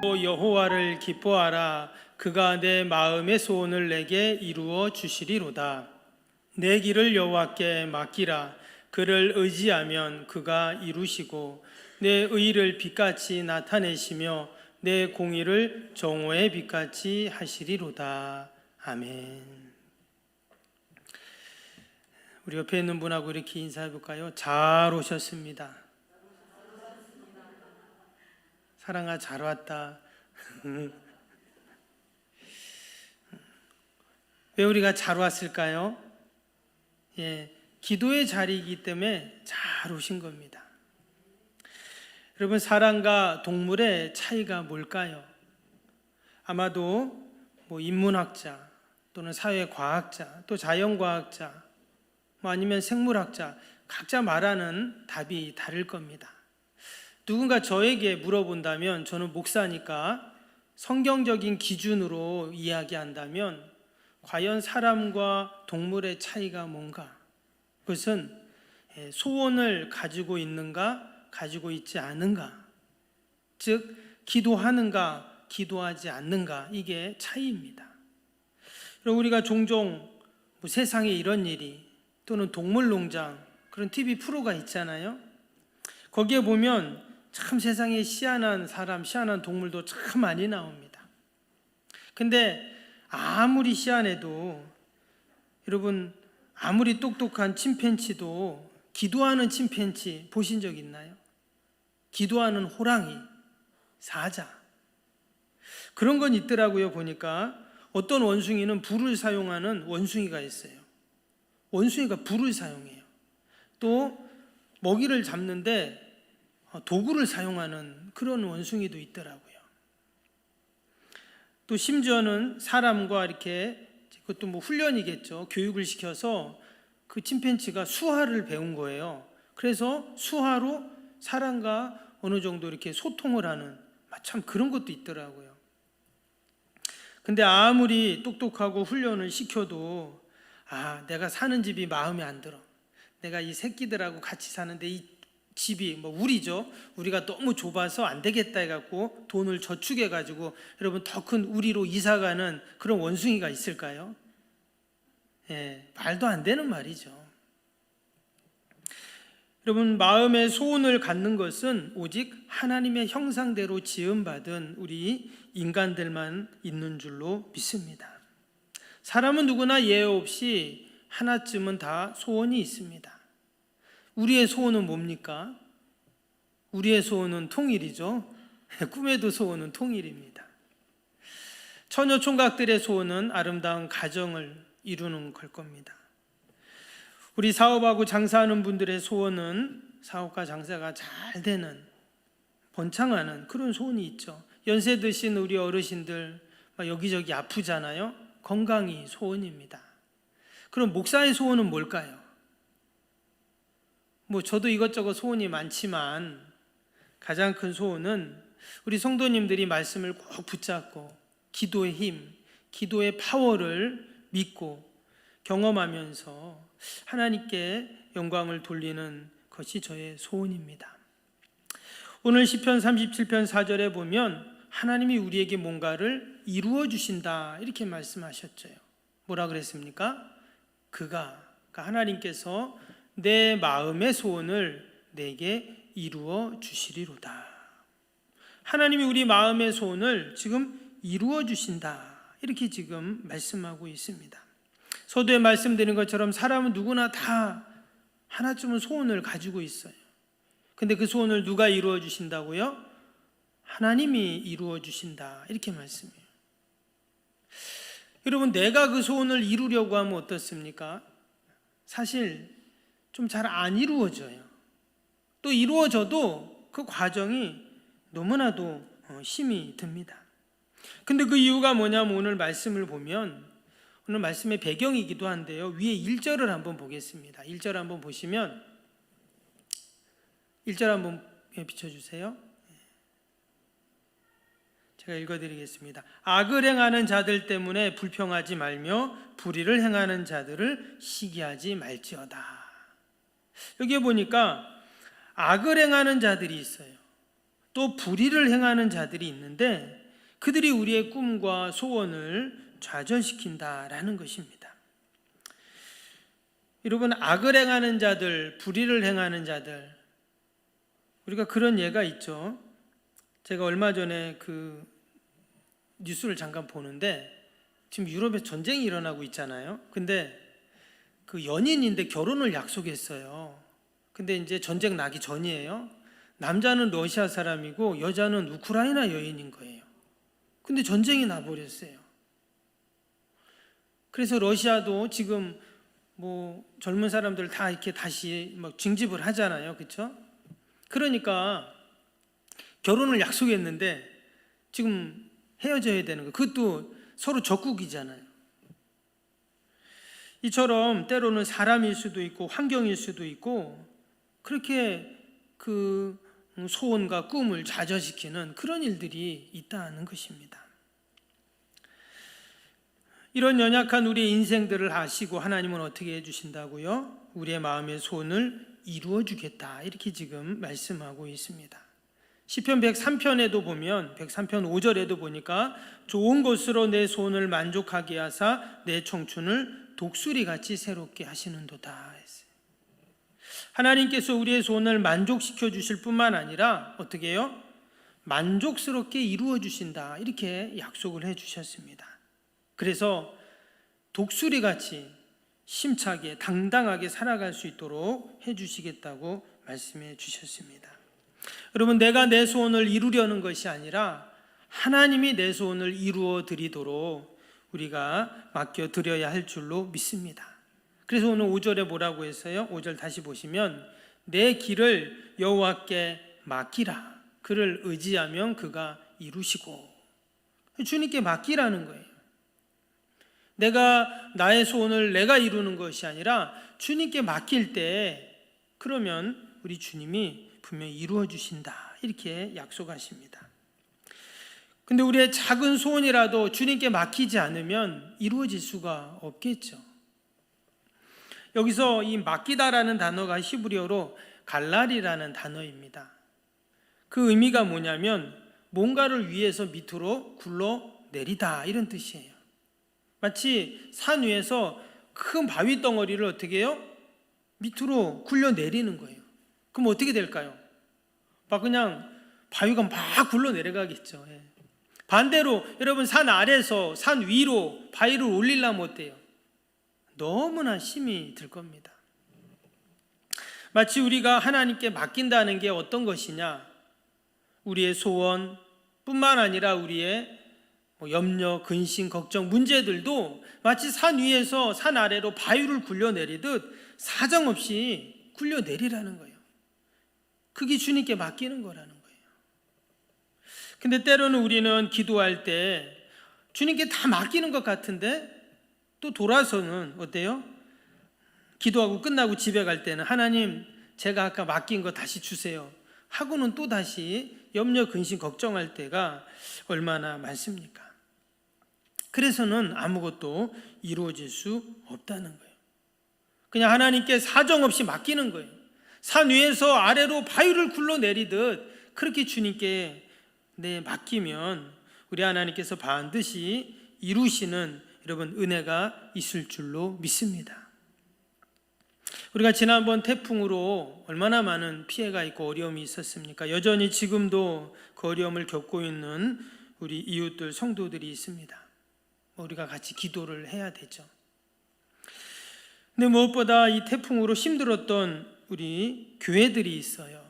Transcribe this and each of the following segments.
또 여호와를 기뻐하라. 그가 내 마음의 소원을 내게 이루어 주시리로다. 내 길을 여호와께 맡기라. 그를 의지하면 그가 이루시고 내 의를 빛같이 나타내시며 내 공의를 정오의 빛같이 하시리로다. 아멘. 우리 옆에 있는 분하고 이렇게 인사해 볼까요? 잘 오셨습니다. 사랑아, 잘 왔다. 왜 우리가 잘 왔을까요? 기도의 자리이기 때문에 잘 오신 겁니다. 여러분, 사람과 동물의 차이가 뭘까요? 아마도 인문학자 또는 사회과학자 또 자연과학자 아니면 생물학자 각자 말하는 답이 다를 겁니다. 누군가 저에게 물어본다면 저는 목사니까 성경적인 기준으로 이야기한다면 과연 사람과 동물의 차이가 뭔가? 그것은 소원을 가지고 있는가, 가지고 있지 않은가? 즉, 기도하는가, 기도하지 않는가? 이게 차이입니다. 우리가 종종 세상에 이런 일이 또는 동물농장 그런 TV 프로가 있잖아요. 거기에 보면 참 세상에 희한한 사람, 희한한 동물도 참 많이 나옵니다. 근데 아무리 희한해도 여러분, 아무리 똑똑한 침팬지도 기도하는 침팬지 보신 적 있나요? 기도하는 호랑이, 사자 그런 건 있더라고요. 보니까 어떤 원숭이는 불을 사용하는 원숭이가 있어요. 원숭이가 불을 사용해요. 또 먹이를 잡는데 도구를 사용하는 그런 원숭이도 있더라고요. 또 심지어는 사람과 이렇게, 그것도 훈련이겠죠. 교육을 시켜서 그 침팬지가 수화를 배운 거예요. 그래서 수화로 사람과 어느 정도 이렇게 소통을 하는 참 그런 것도 있더라고요. 근데 아무리 똑똑하고 훈련을 시켜도 내가 사는 집이 마음에 안 들어. 내가 이 새끼들하고 같이 사는데 이 집이 우리죠. 우리가 너무 좁아서 안 되겠다 해갖고 돈을 저축해가지고 여러분 더 큰 우리로 이사가는 그런 원숭이가 있을까요? 말도 안 되는 말이죠. 여러분, 마음의 소원을 갖는 것은 오직 하나님의 형상대로 지음받은 우리 인간들만 있는 줄로 믿습니다. 사람은 누구나 예외 없이 하나쯤은 다 소원이 있습니다. 우리의 소원은 뭡니까? 우리의 소원은 통일이죠. 꿈에도 소원은 통일입니다. 처녀 총각들의 소원은 아름다운 가정을 이루는 걸 겁니다. 우리 사업하고 장사하는 분들의 소원은 사업과 장사가 잘 되는, 번창하는 그런 소원이 있죠. 연세 드신 우리 어르신들 여기저기 아프잖아요. 건강이 소원입니다. 그럼 목사의 소원은 뭘까요? 저도 이것저것 소원이 많지만 가장 큰 소원은 우리 성도님들이 말씀을 꼭 붙잡고 기도의 힘, 기도의 파워를 믿고 경험하면서 하나님께 영광을 돌리는 것이 저의 소원입니다. 오늘 시편 37편 4절에 보면 하나님이 우리에게 뭔가를 이루어 주신다 이렇게 말씀하셨죠. 뭐라 그랬습니까? 그러니까 하나님께서 내 마음의 소원을 내게 이루어 주시리로다. 하나님이 우리 마음의 소원을 지금 이루어 주신다 이렇게 지금 말씀하고 있습니다. 서두에 말씀드린 것처럼 사람은 누구나 다 하나쯤은 소원을 가지고 있어요. 근데 그 소원을 누가 이루어 주신다고요? 하나님이 이루어 주신다 이렇게 말씀해요. 여러분, 내가 그 소원을 이루려고 하면 어떻습니까? 사실 좀 잘 안 이루어져요. 또 이루어져도 그 과정이 너무나도 힘이 듭니다. 근데 그 이유가 뭐냐면 오늘 말씀을 보면, 오늘 말씀의 배경이기도 한데요, 위에 1절을 한번 보겠습니다. 1절 한번 보시면 1절 한번 비춰주세요. 제가 읽어드리겠습니다. 악을 행하는 자들 때문에 불평하지 말며 불의를 행하는 자들을 시기하지 말지어다. 여기에 보니까 악을 행하는 자들이 있어요. 또 불의를 행하는 자들이 있는데 그들이 우리의 꿈과 소원을 좌절시킨다라는 것입니다. 여러분, 악을 행하는 자들, 불의를 행하는 자들, 우리가 그런 예가 있죠. 제가 얼마 전에 그 뉴스를 잠깐 보는데 지금 유럽에 전쟁이 일어나고 있잖아요. 근데 그 연인인데 결혼을 약속했어요. 근데 이제 전쟁 나기 전이에요. 남자는 러시아 사람이고 여자는 우크라이나 여인인 거예요. 근데 전쟁이 나버렸어요. 그래서 러시아도 지금 뭐 젊은 사람들 다 이렇게 다시 막 징집을 하잖아요. 그렇죠? 그러니까 결혼을 약속했는데 지금 헤어져야 되는 거예요. 그것도 서로 적국이잖아요. 이처럼 때로는 사람일 수도 있고 환경일 수도 있고 그렇게 그 소원과 꿈을 좌절시키는 그런 일들이 있다는 것입니다. 이런 연약한 우리의 인생들을 아시고 하나님은 어떻게 해주신다고요? 우리의 마음의 소원을 이루어 주겠다, 이렇게 지금 말씀하고 있습니다. 시편 103편에도 보면 103편 5절에도 보니까 좋은 것으로 내 소원을 만족하게 하사 내 청춘을 독수리같이 새롭게 하시는도다 했어요. 하나님께서 우리의 소원을 만족시켜 주실 뿐만 아니라 어떻게 해요? 만족스럽게 이루어 주신다, 이렇게 약속을 해 주셨습니다. 그래서 독수리같이 심차게 당당하게 살아갈 수 있도록 해 주시겠다고 말씀해 주셨습니다. 여러분, 내가 내 소원을 이루려는 것이 아니라 하나님이 내 소원을 이루어 드리도록 우리가 맡겨 드려야 할 줄로 믿습니다. 그래서 오늘 5절에 뭐라고 했어요? 5절 다시 보시면 내 길을 여호와께 맡기라. 그를 의지하면 그가 이루시고. 주님께 맡기라는 거예요. 내가 나의 소원을 내가 이루는 것이 아니라 주님께 맡길 때 그러면 우리 주님이 분명히 이루어 주신다, 이렇게 약속하십니다. 근데 우리의 작은 소원이라도 주님께 맡기지 않으면 이루어질 수가 없겠죠. 여기서 이 맡기다라는 단어가 히브리어로 갈랄이라는 단어입니다. 그 의미가 뭐냐면 뭔가를 위에서 밑으로 굴러내리다, 이런 뜻이에요. 마치 산 위에서 큰 바위 덩어리를 어떻게 해요? 밑으로 굴려내리는 거예요. 그럼 어떻게 될까요? 막 그냥 바위가 막 굴러내려가겠죠. 반대로 여러분, 산 아래서 산 위로 바위를 올리려면 어때요? 너무나 힘이 들 겁니다. 마치 우리가 하나님께 맡긴다는 게 어떤 것이냐? 우리의 소원 뿐만 아니라 우리의 염려, 근심, 걱정, 문제들도 마치 산 위에서 산 아래로 바위를 굴려내리듯 사정없이 굴려내리라는 거예요. 그게 주님께 맡기는 거라는 거예요. 근데 때로는 우리는 기도할 때 주님께 다 맡기는 것 같은데 또 돌아서는 어때요? 기도하고 끝나고 집에 갈 때는 하나님, 제가 아까 맡긴 거 다시 주세요 하고는 또 다시 염려, 근심, 걱정할 때가 얼마나 많습니까? 그래서는 아무것도 이루어질 수 없다는 거예요. 그냥 하나님께 사정없이 맡기는 거예요. 산 위에서 아래로 바위를 굴러내리듯 그렇게 주님께 맡기면 우리 하나님께서 반드시 이루시는 여러분 은혜가 있을 줄로 믿습니다. 우리가 지난번 태풍으로 얼마나 많은 피해가 있고 어려움이 있었습니까? 여전히 지금도 그 어려움을 겪고 있는 우리 이웃들, 성도들이 있습니다. 우리가 같이 기도를 해야 되죠. 근데 무엇보다 이 태풍으로 힘들었던 우리 교회들이 있어요.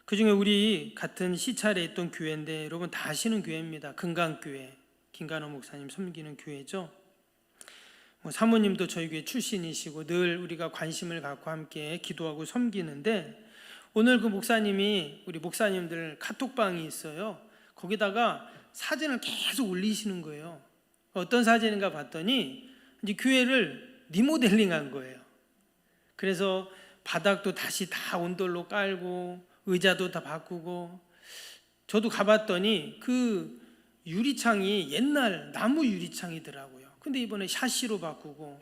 그중에 우리 같은 시찰에 있던 교회인데 여러분 다 아시는 교회입니다. 금강교회, 김관호 목사님 섬기는 교회죠. 사모님도 저희 교회 출신이시고 늘 우리가 관심을 갖고 함께 기도하고 섬기는데 오늘 그 목사님이 우리 목사님들 카톡방이 있어요. 거기다가 사진을 계속 올리시는 거예요. 어떤 사진인가 봤더니 이제 교회를 리모델링한 거예요. 그래서 바닥도 다시 다 온돌로 깔고 의자도 다 바꾸고, 저도 가봤더니 그 유리창이 옛날 나무 유리창이더라고요. 근데 이번에 샤시로 바꾸고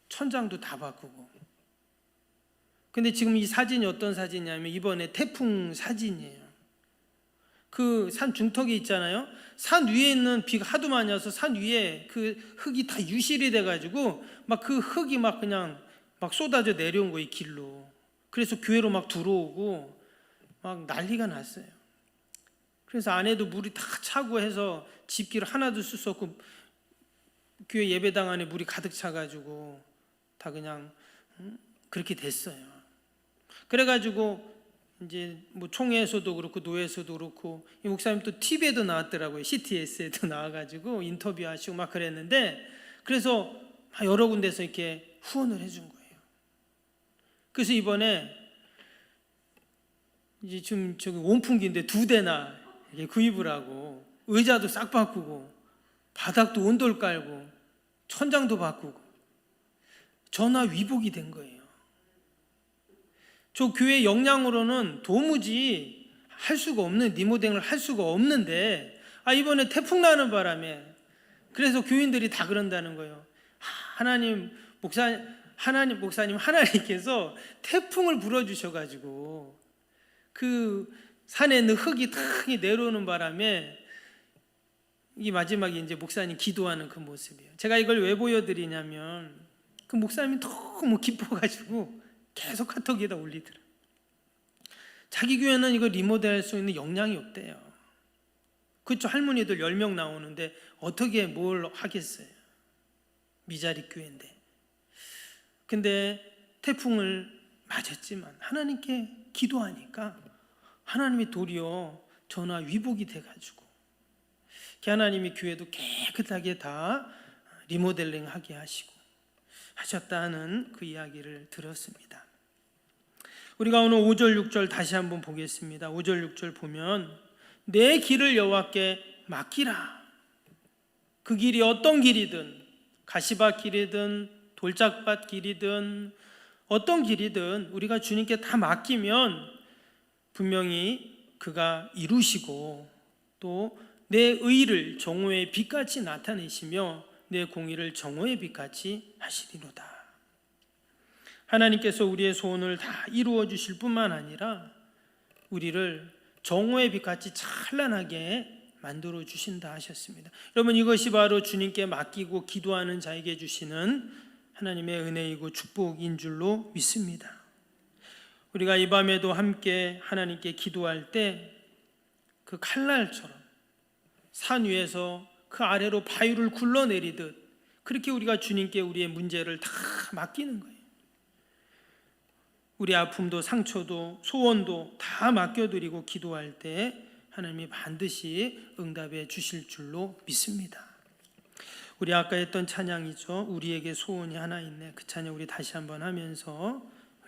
천장도 다 바꾸고. 근데 지금 이 사진이 어떤 사진이냐면 이번에 태풍 사진이에요. 그 산 중턱에 있잖아요. 산 위에 있는 비가 하도 많이 와서 산 위에 그 흙이 다 유실이 돼가지고 막 그 흙이 막 그냥 막 쏟아져 내려온 거예요, 길로. 그래서 교회로 막 들어오고 막 난리가 났어요. 그래서 안에도 물이 다 차고 해서 집기를 하나도 쓸 수 없고 교회 예배당 안에 물이 가득 차가지고 다 그냥 그렇게 됐어요. 그래가지고 이제 뭐 총회에서도 그렇고 노회에서도 그렇고 이 목사님 또 TV에도 나왔더라고요. CTS에도 나와가지고 인터뷰하시고 막 그랬는데, 그래서 여러 군데서 이렇게 후원을 해준 거예요. 그래서 이번에 이제 좀 저기 온풍기인데 2대나 구입을 하고 의자도 싹 바꾸고 바닥도 온돌 깔고 천장도 바꾸고 전화 위복이 된 거예요. 저 교회 역량으로는 도무지 할 수가 없는, 리모델링을 할 수가 없는데 이번에 태풍 나는 바람에, 그래서 교인들이 다 그런다는 거예요. 하나님께서 태풍을 불어주셔가지고 그 산에 있는 흙이 탁 내려오는 바람에 이 마지막에 이제 목사님 기도하는 그 모습이에요. 제가 이걸 왜 보여드리냐면 그 목사님이 너무 기뻐가지고 계속 카톡에다 올리더라. 자기 교회는 이거 리모델할 수 있는 역량이 없대요. 그쵸, 할머니들 10명 나오는데 어떻게 뭘 하겠어요. 미자리 교회인데. 근데 태풍을 맞았지만 하나님께 기도하니까 하나님이 도리어 전화 위복이 돼가지고 하나님이 교회도 깨끗하게 다 리모델링하게 하셨다는 그 이야기를 들었습니다. 우리가 오늘 5절 6절 다시 한번 보겠습니다. 5절 6절 보면 내 길을 여호와께 맡기라. 그 길이 어떤 길이든 가시밭 길이든 돌짝밭 길이든 어떤 길이든 우리가 주님께 다 맡기면 분명히 그가 이루시고 또 내 의를 정오의 빛같이 나타내시며 내 공의를 정오의 빛같이 하시리로다. 하나님께서 우리의 소원을 다 이루어 주실 뿐만 아니라 우리를 정오의 빛같이 찬란하게 만들어 주신다 하셨습니다. 여러분, 이것이 바로 주님께 맡기고 기도하는 자에게 주시는 하나님의 은혜이고 축복인 줄로 믿습니다. 우리가 이 밤에도 함께 하나님께 기도할 때 그 칼날처럼 산 위에서 그 아래로 바위를 굴러내리듯 그렇게 우리가 주님께 우리의 문제를 다 맡기는 거예요. 우리 아픔도 상처도 소원도 다 맡겨드리고 기도할 때 하나님이 반드시 응답해 주실 줄로 믿습니다. 우리 아까 했던 찬양이죠. 우리에게 소원이 하나 있네. 그 찬양 우리 다시 한번 하면서